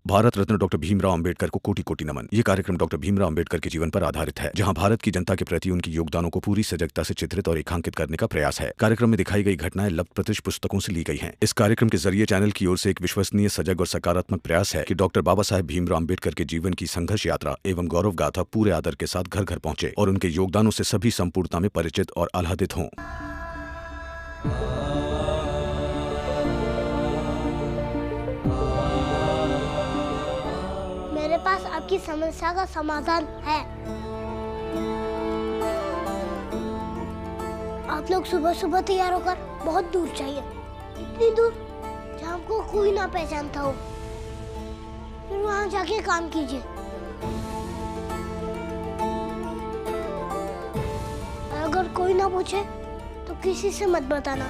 Bharat Ratna doctor Bhimrao Ambedkar को कोटि कोटि नमन। ये कार्यक्रम डॉक्टर भीमराव अंबेडकर के जीवन पर आधारित है, जहां भारत की जनता के प्रति उनके योगदानों को पूरी सजगता से चित्रित और रेखांकित करने का प्रयास है। कार्यक्रम में दिखाई गई घटनाएं लब्ध प्रतिष्ठ पुस्तकों से ली गई हैं। इस कार्यक्रम के जरिए चैनल की ओर से एक विश्वसनीय, सजग और सकारात्मक प्रयास है कि डॉक्टर बाबा साहेब भीमराव अंबेडकर के जीवन की संघर्ष यात्रा एवं गौरव गाथा पूरे आदर के साथ घर घर पहुंचे और उनके योगदानों से सभी संपूर्णता में परिचित और आह्लादित हों। मेरे पास आपकी समस्या का समाधान है। आप लोग सुबह सुबह तैयार होकर बहुत दूर जाइए, इतनी दूर जहाँ आपको कोई ना पहचानता हो। फिर वहाँ जाके काम कीजिए। अगर कोई ना पूछे तो किसी से मत बताना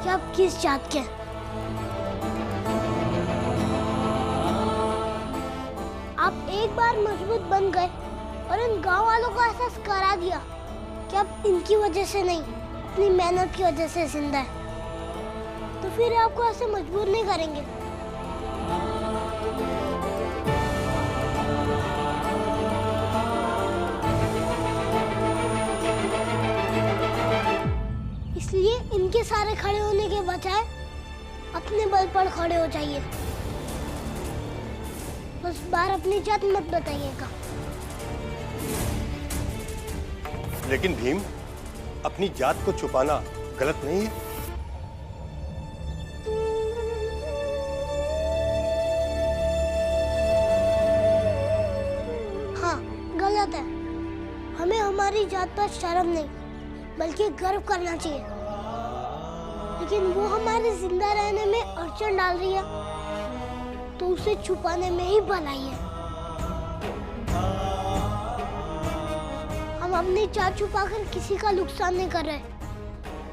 कि आप किस जात के हैं। आप एक बार मजबूत बन गए और इन गांव वालों को एहसास करा दिया कि आप इनकी वजह से नहीं, अपनी मेहनत की वजह से जिंदा है, तो फिर आपको ऐसे मजबूर नहीं करेंगे। इसलिए इनके सारे खड़े होने के बजाय अपने बल पर खड़े हो जाइए। बस बार अपनी जात मत बताइएगा। लेकिन भीम, अपनी जात को छुपाना गलत नहीं है? हाँ, गलत है। हमें हमारी जात पर शर्म नहीं बल्कि गर्व करना चाहिए। लेकिन वो हमारे जिंदा रहने में अड़चन डाल रही है तो उसे छुपाने में ही भलाई है। हम अपनी जात छुपाकर किसी का नुकसान नहीं कर रहे,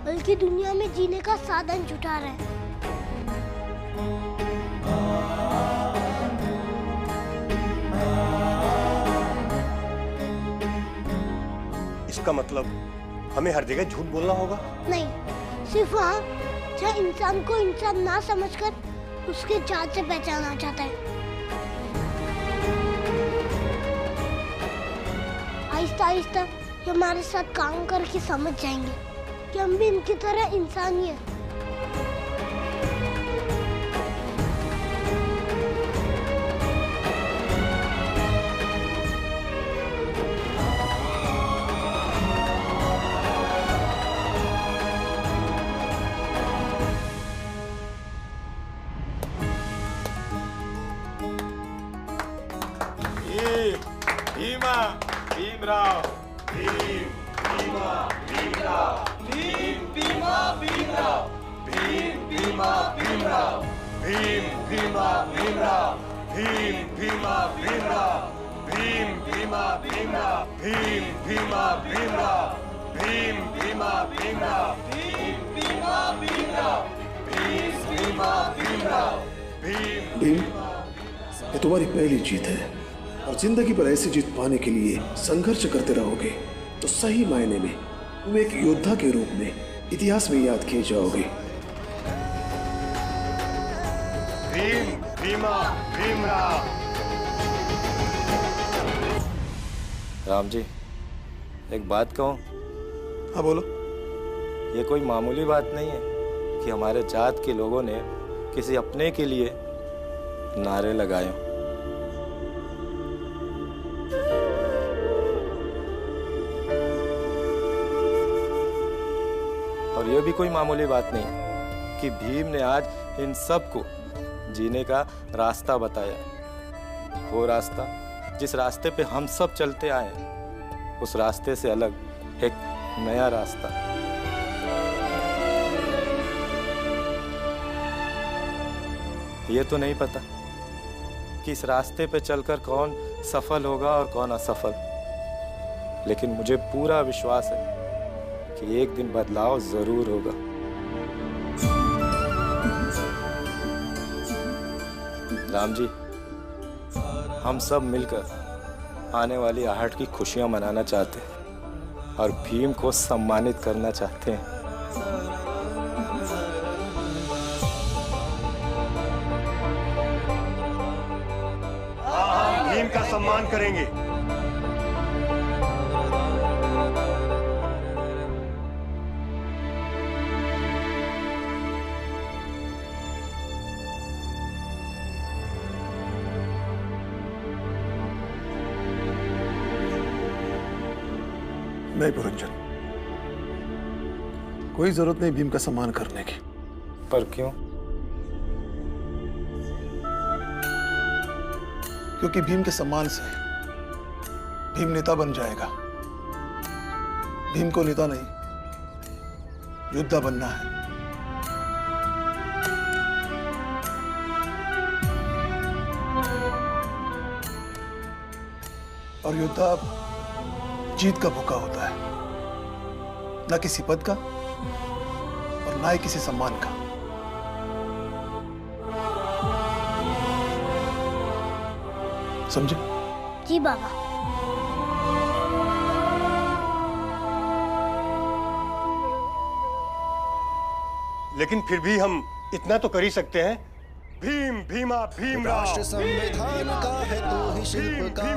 बल्कि दुनिया में जीने का साधन जुटा रहे हैं। इसका मतलब हमें हर जगह झूठ बोलना होगा? नहीं, सिर्फ वहाँ जहाँ इंसान को इंसान ना समझकर उसके जात से पहचाना जाता है। आहिस्ता आहिस्ता ये हमारे साथ काम करके समझ जाएंगे कि हम भी इनकी तरह इंसान ही हैं। भीमराव, भीम भीमा भीमराव, भीम भीमा भीमराव, भीम भीमा भीमराव, भीम भीमा भीमराव, भीम भीमा भीमराव, भीम भीमा भीमराव, भीम भीमा भीमराव, भीम भीमा भीमराव, भीम भीमा भीमराव, भीम भीमा भीमराव, भीम, ये तुम्हारी पहली जीत है और जिंदगी पर ऐसी जीत पाने के लिए संघर्ष करते रहोगे तो सही मायने में तुम एक योद्धा के रूप में इतिहास में याद किए जाओगे। भीम भीमा भीमराव। राम जी, एक बात कहूं? हाँ बोलो। ये कोई मामूली बात नहीं है कि हमारे जात के लोगों ने किसी अपने के लिए नारे लगाए। और यह भी कोई मामूली बात नहीं है कि भीम ने आज इन सबको जीने का रास्ता बताया। वो रास्ता जिस रास्ते पे हम सब चलते आए, उस रास्ते से अलग एक नया रास्ता। ये तो नहीं पता कि इस रास्ते पे चलकर कौन सफल होगा और कौन असफल, लेकिन मुझे पूरा विश्वास है कि एक दिन बदलाव जरूर होगा। राम जी, हम सब मिलकर आने वाली आहट की खुशियां मनाना चाहते हैं और भीम को सम्मानित करना चाहते हैं। का सम्मान करेंगे। नहीं पुरंजन, कोई जरूरत नहीं भीम का सम्मान करने की। पर क्यों? क्योंकि भीम के सम्मान से भीम नेता बन जाएगा। भीम को नेता नहीं, योद्धा बनना है। और योद्धा जीत का भूखा होता है, ना किसी पद का और ना ही किसी सम्मान का। समझे? जी बाबा। लेकिन फिर भी हम इतना तो कर ही सकते हैं। भीम भीमा भीमराव, राष्ट्र संविधान का है तू ही शिल्पकार,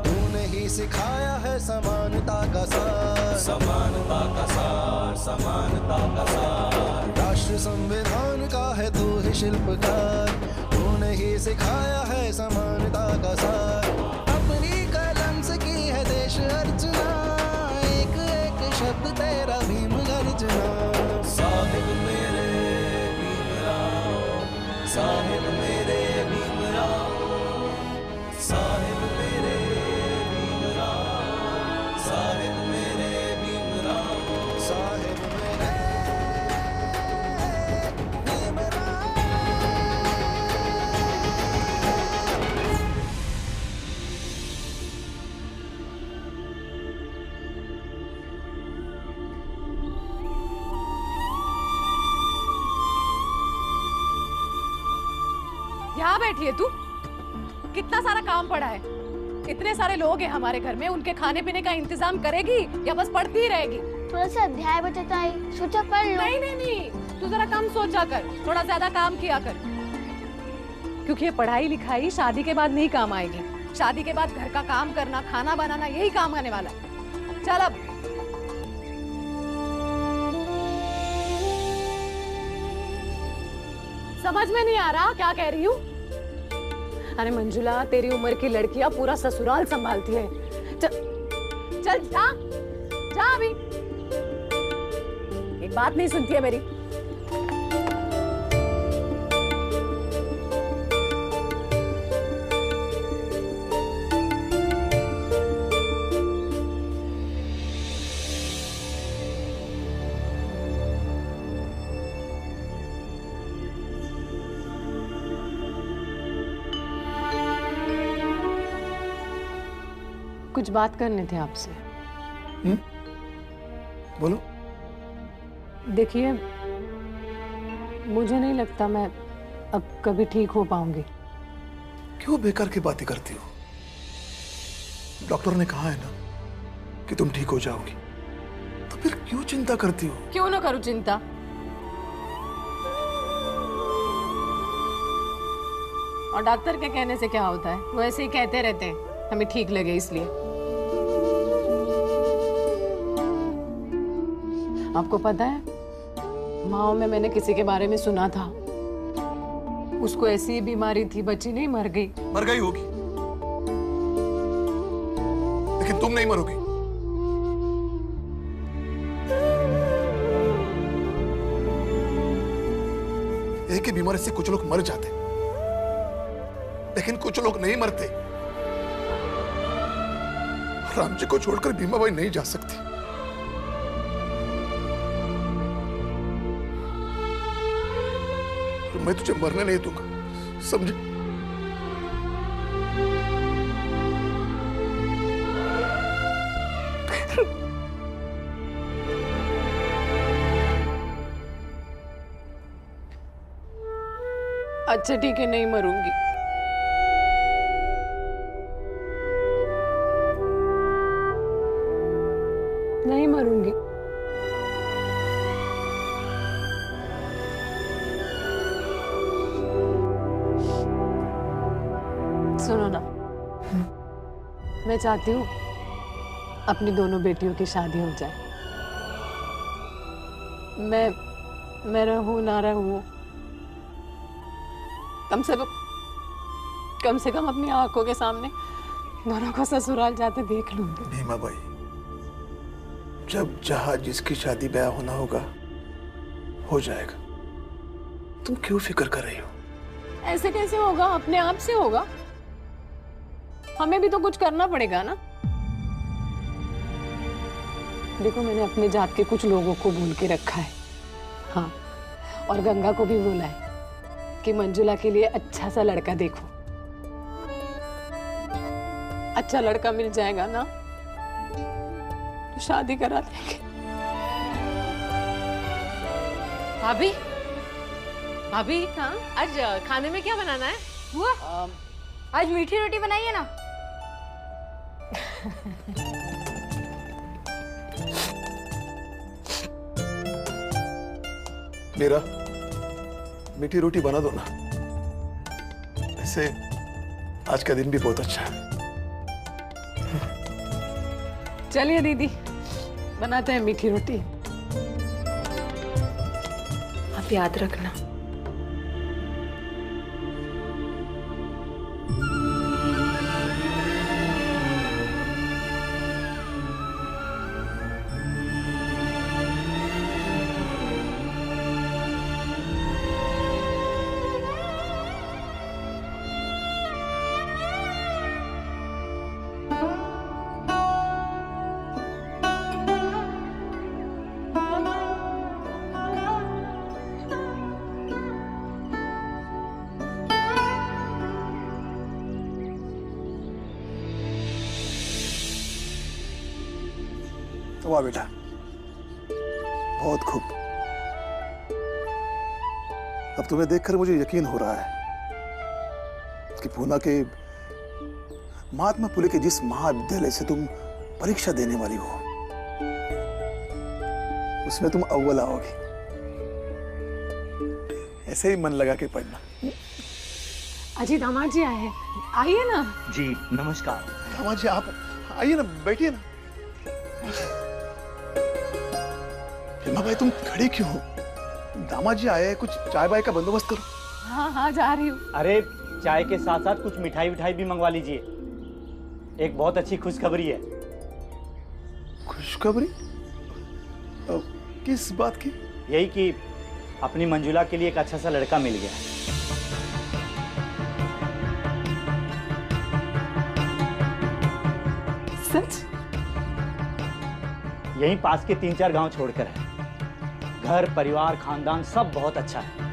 तूने ही सिखाया है समानता का सार, समानता का सार, समानता का सार। राष्ट्र संविधान का है तू ही शिल्पकार, तूने ही सिखाया है समानता का सार। अपनी कलम से की है देश अर्चना, एक एक शब्द तेरा भीम गर्जना। साहिब मेरे भीमराव, साहिब मेरे भीमराव, साहिब मेरे भीमराव, साहिब मेरे भीमराव, साहिब मेरे भीमराव। यहाँ बैठी है तू? कितना सारा काम पड़ा है। इतने सारे लोग हैं हमारे घर में, उनके खाने पीने का इंतजाम करेगी या बस पढ़ती ही रहेगी? थोड़ा सा अध्याय बचाता है, सोचा पढ़ लो। नहीं नहीं नहीं, तू जरा कम सोचा कर, थोड़ा ज्यादा काम किया कर। क्योंकि ये पढ़ाई लिखाई शादी के बाद नहीं काम आएगी। शादी के बाद घर का काम करना, खाना बनाना, यही काम आने वाला है। चल अब। समझ में नहीं आ रहा क्या कह रही हूँ? अरे मंजुला, तेरी उम्र की लड़कियां पूरा ससुराल संभालती है। चल चल जा, जा अभी। एक बात नहीं सुनती है मेरी। कुछ बात करने थे आपसे। बोलो। देखिए, मुझे नहीं लगता मैं अब कभी ठीक हो पाऊंगी। क्यों बेकार की बातें करती हो? डॉक्टर ने कहा है ना कि तुम ठीक हो जाओगी, तो फिर क्यों चिंता करती हो? क्यों ना करूं चिंता? और डॉक्टर के कहने से क्या होता है? वो ऐसे ही कहते रहते हैं, हमें ठीक लगे इसलिए। आपको पता है, माओ में मैंने किसी के बारे में सुना था, उसको ऐसी बीमारी थी, बच्ची नहीं, मर गई। मर गई होगी, लेकिन तुम नहीं मरोगी। एक ही बीमारी से कुछ लोग मर जाते, लेकिन कुछ लोग नहीं मरते। राम जी को छोड़कर भीमाबाई नहीं जा सकती। मैं तुझे मरने नहीं दूंगा, समझे? अच्छा ठीक है, नहीं मरूंगी। नहीं मरूंगी। सुनो ना, मैं चाहती हूँ अपनी दोनों बेटियों की शादी हो जाए। मैं रहूँ ना रहूँ, कम से कम अपनी आंखों के सामने दोनों को ससुराल जाते देख लूंगी। भीमा बाई, जब जहां जिसकी शादी ब्याह होना होगा हो जाएगा, तुम क्यों फिक्र कर रही हो? ऐसे कैसे होगा? अपने आप से होगा। हमें भी तो कुछ करना पड़ेगा ना। देखो, मैंने अपने जात के कुछ लोगों को बोल के रखा है, हाँ, और गंगा को भी बोला है कि मंजुला के लिए अच्छा सा लड़का देखो। अच्छा लड़का मिल जाएगा ना तो शादी करा देंगे। भाभी, भाभी, हाँ, आज खाने में क्या बनाना है? हुआ? आज मीठी रोटी बनाइए ना। मेरा मीठी रोटी बना दो ना। ऐसे आज का दिन भी बहुत अच्छा है। चलिए दीदी, बनाते हैं मीठी रोटी। आप याद रखना। वाह बेटा, बहुत खूब। अब तुम्हें देखकर मुझे यकीन हो रहा है कि पूना के महात्मा फुले के जिस महाविद्यालय से तुम परीक्षा देने वाली हो उसमें तुम अव्वल आओगी। ऐसे ही मन लगा के पढ़ना। अजी, दामाद जी आए हैं, आइए ना। जी नमस्कार। दामाद जी आप आइए ना, बैठिए ना। हिमा भाई, तुम खड़े क्यों हो? दामाद जी आए हैं, कुछ चाय बाय का बंदोबस्त करो। हाँ हाँ, जा रही हूँ। अरे चाय के साथ साथ कुछ मिठाई विठाई भी मंगवा लीजिए। एक बहुत अच्छी खुशखबरी है। खुशखबरी? किस बात की? यही कि अपनी मंजुला के लिए एक अच्छा सा लड़का मिल गया। सच? यहीं पास के 3-4 गांव छोड़कर है। घर परिवार खानदान सब बहुत अच्छा है।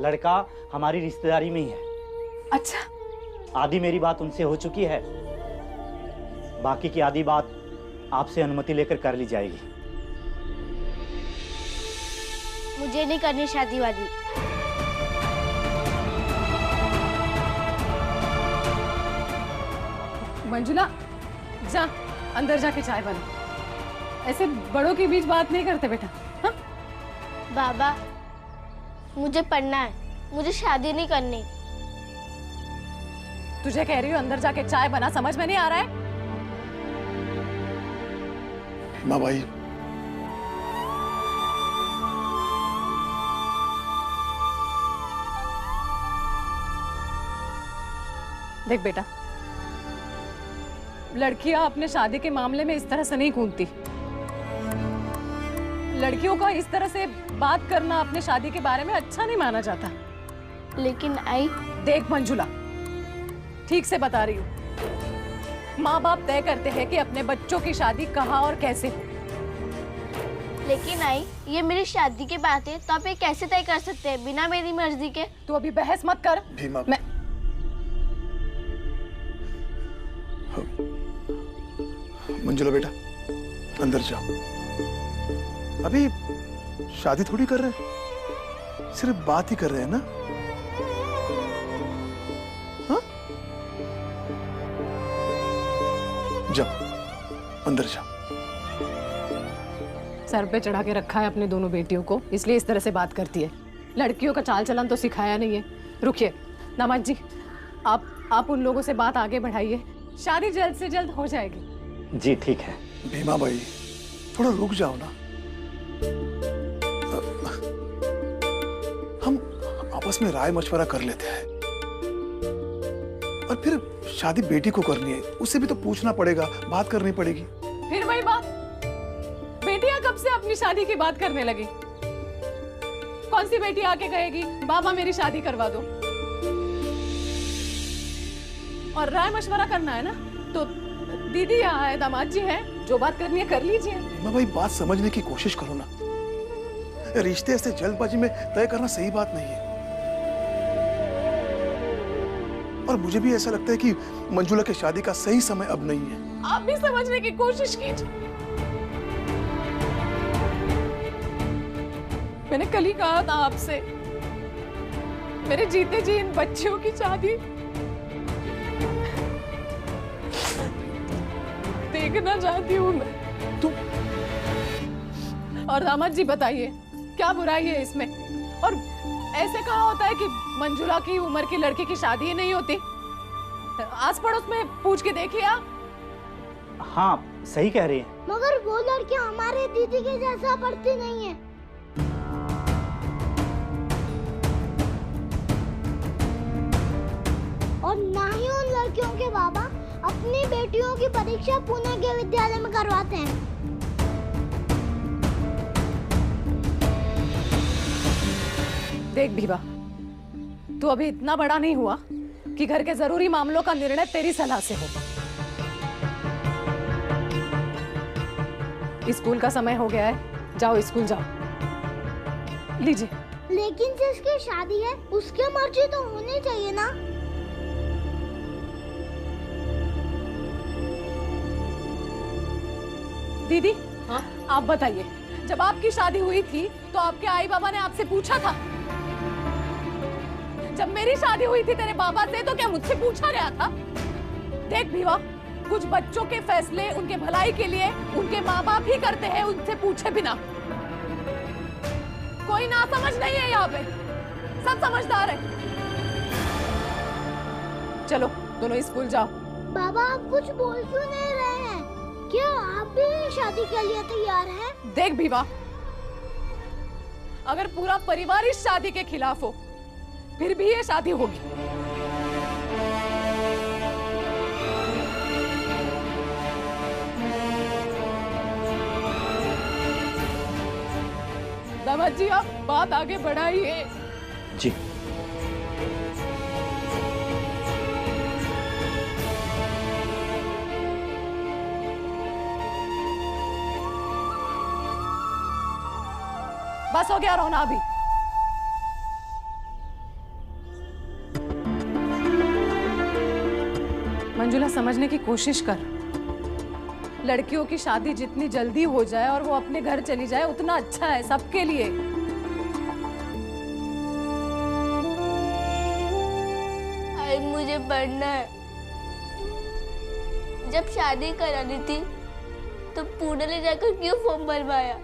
लड़का हमारी रिश्तेदारी में ही है। अच्छा। आधी मेरी बात उनसे हो चुकी है, बाकी की आधी बात आपसे अनुमति लेकर कर ली जाएगी। मुझे नहीं करनी शादी वादी। मंजुला, जा अंदर जाके चाय बना। ऐसे बड़ों के बीच बात नहीं करते बेटा। हाँ? बाबा, मुझे पढ़ना है, मुझे शादी नहीं करनी। तुझे कह रही हूँ अंदर जाके चाय बना, समझ में नहीं आ रहा है? माँ भाई, देख बेटा, लड़कियां अपने शादी के मामले में इस तरह से नहीं कूदती। लड़कियों का इस तरह से बात करना अपने शादी के बारे में अच्छा नहीं माना जाता। लेकिन आई, देख मंजुला, ठीक से बता रही हूँ, माँ बाप तय करते हैं कि अपने बच्चों की शादी कहाँ और कैसे हो। लेकिन आई, ये मेरी शादी की बात है, तो आप ये कैसे तय कर सकते हैं बिना मेरी मर्जी के? तू अभी बहस मत कर। भीमा, मैं मंजुला बेटा, अंदर जाओ। अभी शादी थोड़ी कर रहे हैं, सिर्फ बात ही कर रहे हैं ना। हाँ? जाओ, अंदर जाओ। सर पे चढ़ा के रखा है अपने दोनों बेटियों को, इसलिए इस तरह से बात करती है। लड़कियों का चाल चलन तो सिखाया नहीं है। रुकिए दामाद जी, आप उन लोगों से बात आगे बढ़ाइए, शादी जल्द से जल्द हो जाएगी। जी ठीक है। भीमा भाई थोड़ा रुक जाओ ना, हम आपस में राय मशवरा कर लेते हैं। और फिर शादी बेटी को करनी है, उससे भी तो पूछना पड़ेगा, बात करनी पड़ेगी। फिर वही बात, बेटियां कब से अपनी शादी की बात करने लगी? कौन सी बेटी आके कहेगी बाबा मेरी शादी करवा दो? और राय मशवरा करना है ना तो दीदी यहाँ है, दामाद जी हैं, जो बात करनी है कर लीजिए। मैं भाई बात समझने की कोशिश करो ना, रिश्ते ऐसे जल्दबाजी में तय करना सही बात नहीं है। और मुझे भी ऐसा लगता है कि मंजुला की शादी का सही समय अब नहीं है। आप भी समझने की कोशिश कीजिए। मैंने कल ही कहा था आपसे, मेरे जीते जी इन बच्चियों की शादी देखना चाहती हूँ मैं। तुम और दामाद जी बताइए क्या बुराई है इसमें? और ऐसे कहा होता है कि मंजुला की उम्र की लड़की की शादी ही नहीं होती? आस पड़ोस में पूछ के देखिए आप। हाँ सही कह रही हैं। मगर वो लड़कियां हमारे दीदी के जैसा पढ़ती नहीं है। और ना ही उन लड़कियों के बाबा अपनी बेटियों की परीक्षा पुणे के विद्यालय में करवाते हैं। देख भीवा, तू अभी इतना बड़ा नहीं हुआ कि घर के जरूरी मामलों का निर्णय तेरी सलाह से हो। स्कूल का समय हो गया है, जाओ स्कूल जाओ। लीजिए। लेकिन जिसकी शादी है उसकी मर्जी तो होनी चाहिए ना। दीदी हाँ? आप बताइए, जब आपकी शादी हुई थी तो आपके आई बाबा ने आपसे पूछा था? जब मेरी शादी हुई थी तेरे बाबा से तो क्या मुझसे पूछा गया था? देख भीवा, कुछ बच्चों के फैसले उनके भलाई के लिए उनके माँ बाप ही करते हैं, उनसे पूछे बिना। कोई ना समझ नहीं है यहाँ पे, सब समझदार है। चलो दोनों स्कूल जाओ। बाबा आप कुछ बोल क्यों नहीं रहे हैं? क्या आप भी शादी के लिए तैयार हैं? देख भीवा, अगर पूरा परिवार इस शादी के खिलाफ हो फिर भी ये शादी होगी। दामाद जी आप बात आगे बढ़ाइए। जी। बस हो गया रोना अभी। मंजुला समझने की कोशिश कर, लड़कियों की शादी जितनी जल्दी हो जाए और वो अपने घर चली जाए उतना अच्छा है सबके लिए। आई मुझे पढ़ना है। जब शादी करानी थी तो पुणे ले जाकर क्यों फॉर्म भरवाया?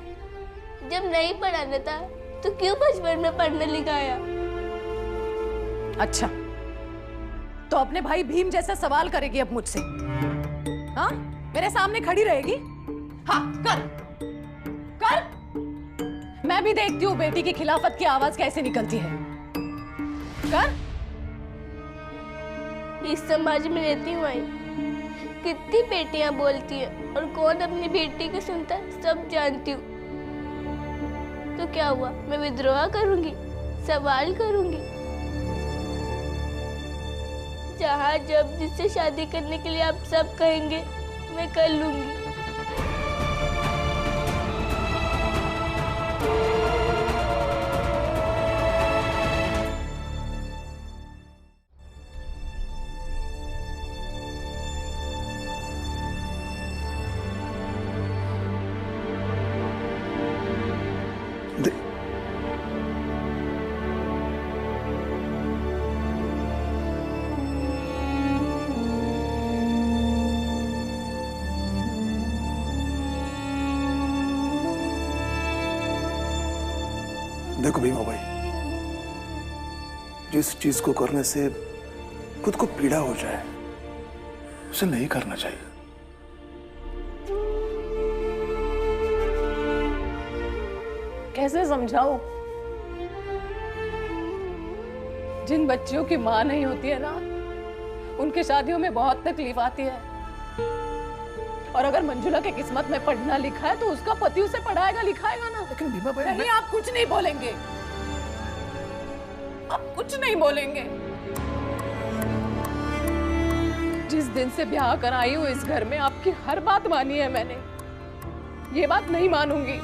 जब नहीं पढ़ाना था तो क्यों बचपन में पढ़ने लिखाया? अच्छा, तो अपने भाई भीम जैसा सवाल करेगी अब मुझसे? हाँ, मेरे सामने खड़ी रहेगी? हाँ कर कर। मैं भी देखती हूँ बेटी की खिलाफत की आवाज कैसे निकलती है। कर। इस समाज में रहती हूँ आई, कितनी बेटियां बोलती हैं और कौन अपनी बेटी को सुनता है सब जानती हूँ। तो क्या हुआ, मैं विद्रोह करूंगी, सवाल करूंगी? जहाँ जब जिससे शादी करने के लिए आप सब कहेंगे मैं कर लूंगी। देखो भीमा भाई, जिस चीज को करने से खुद को पीड़ा हो जाए उसे नहीं करना चाहिए। कैसे समझाऊं? जिन बच्चियों की मां नहीं होती है ना, उनकी शादियों में बहुत तकलीफ आती है। और अगर मंजुला के किस्मत में पढ़ना लिखा है तो उसका पति उसे पढ़ाएगा लिखाएगा ना। लेकिन भीमा भाई, नहीं, आप कुछ नहीं बोलेंगे, आप कुछ नहीं बोलेंगे। जिस दिन से ब्याह कर आई हूं इस घर में, आपकी हर बात मानी है मैंने, ये बात नहीं मानूंगी।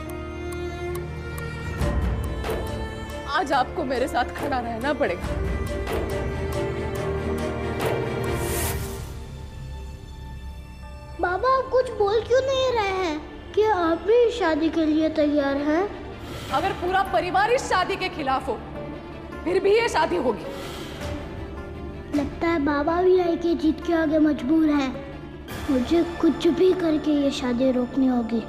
आज आपको मेरे साथ खड़ा रहना पड़ेगा। बाबा आप कुछ बोल क्यों नहीं रहे हैं? क्या आप भी शादी के लिए तैयार हैं? अगर पूरा परिवार इस शादी के खिलाफ हो, फिर भी ये शादी होगी। लगता है बाबा भी आई के जीत के आगे मजबूर हैं। मुझे कुछ भी करके ये शादी रोकनी होगी।